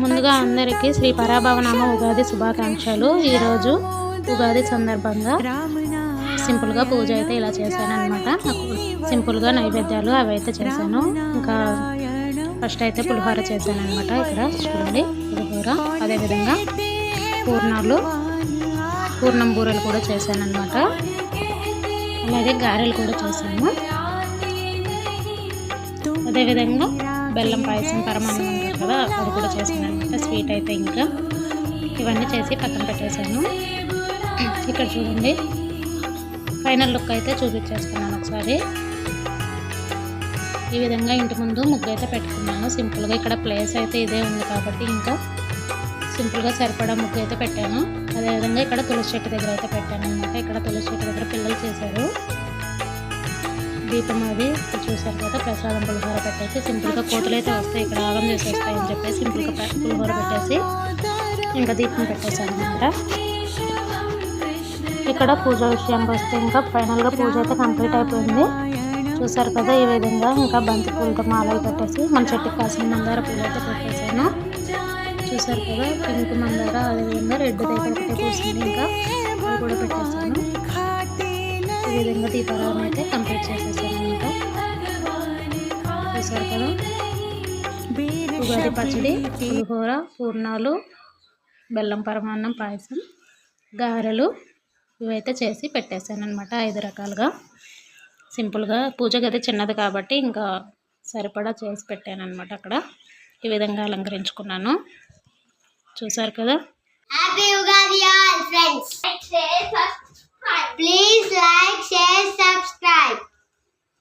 ముందుగా అందరికీ శ్రీ పరాభవనామ ఉగాది శుభాకాంక్షలు। ఈరోజు ఉగాది సందర్భంగా సింపుల్గా పూజ అయితే ఇలా చేశాను అనమాట। సింపుల్గా నైవేద్యాలు అవి అయితే చేశాను। ఇంకా ఫస్ట్ అయితే పులిహోర చేశాను అనమాట। ఇక్కడ చూడండి పులిహోర, అదేవిధంగా పూర్ణం బూరెలు కూడా చేశాను అనమాట। అలాగే గారెలు కూడా చేశాను। అదేవిధంగా బెల్లం పాయసం, పరమాన్నం అంటారు కదా, అది కూడా చేశాను అనమాట। స్వీట్ అయితే ఇంకా ఇవన్నీ చేసి పక్కన పెట్టేశాను। ఇక్కడ చూడండి ఫైనల్ లుక్ అయితే చూపించేస్తున్నాను ఒకసారి। ఈ విధంగా ఇంటి ముందు ముగ్గు అయితే పెట్టుకున్నాను సింపుల్గా। ఇక్కడ ప్లేస్ అయితే ఇదే ఉంది కాబట్టి ఇంకా సింపుల్గా సరిపడా ముగ్గు అయితే పెట్టాను। అదేవిధంగా ఇక్కడ తులసి చెట్టు దగ్గర అయితే పెట్టాను అనమాట। ఇక్కడ తులసి చెట్టు దగ్గర పిల్లలు చేశారు దీపం, అది చూసారు కదా। ప్రసాదం పులిహోర పెట్టేసి సింపుల్గా కోతులు అయితే వస్తాయి, ఇక్కడ ఆగం చేసేస్తాయని చెప్పేసి సింపుల్గా పులిహోర పెట్టేసి ఇంకా దీపం పెట్టేశాను అనమాట। ఇక్కడ పూజ విషయానికి వస్తే ఇంకా ఫైనల్గా పూజ అయితే కంప్లీట్ అయిపోయింది చూసారు కదా। ఈ విధంగా ఇంకా బంతి పూలతో మాలలు పెట్టేసి మన చెట్టుకి కాసిన మందార పూలు అయితే పెట్టేశాను చూసారు కదా। పింక్ మందార, అదేవిధంగా రెడ్ అయితే ఒకటే పూసింది, ఇంకా అవి కూడా పెట్టేశాను। ఈ విధంగా దీపారాధన అయితే కంప్లీట్ చేసేసాను అనమాట చూసారు కదా। ఉగాది పచ్చడి, పులిహోర, పూర్ణాలు, బెల్లం పరమాన్నం, పాయసం, గారెలు ఇవైతే చేసి పెట్టేశాను అనమాట 5 రకాలుగా సింపుల్గా। పూజ గది చిన్నది కాబట్టి ఇంకా సరిపడా చేసి పెట్టాను అనమాట అక్కడ। ఈ విధంగా అలంకరించుకున్నాను చూసారు కదా। Happy Ugadi all friends. Please like, share, subscribe.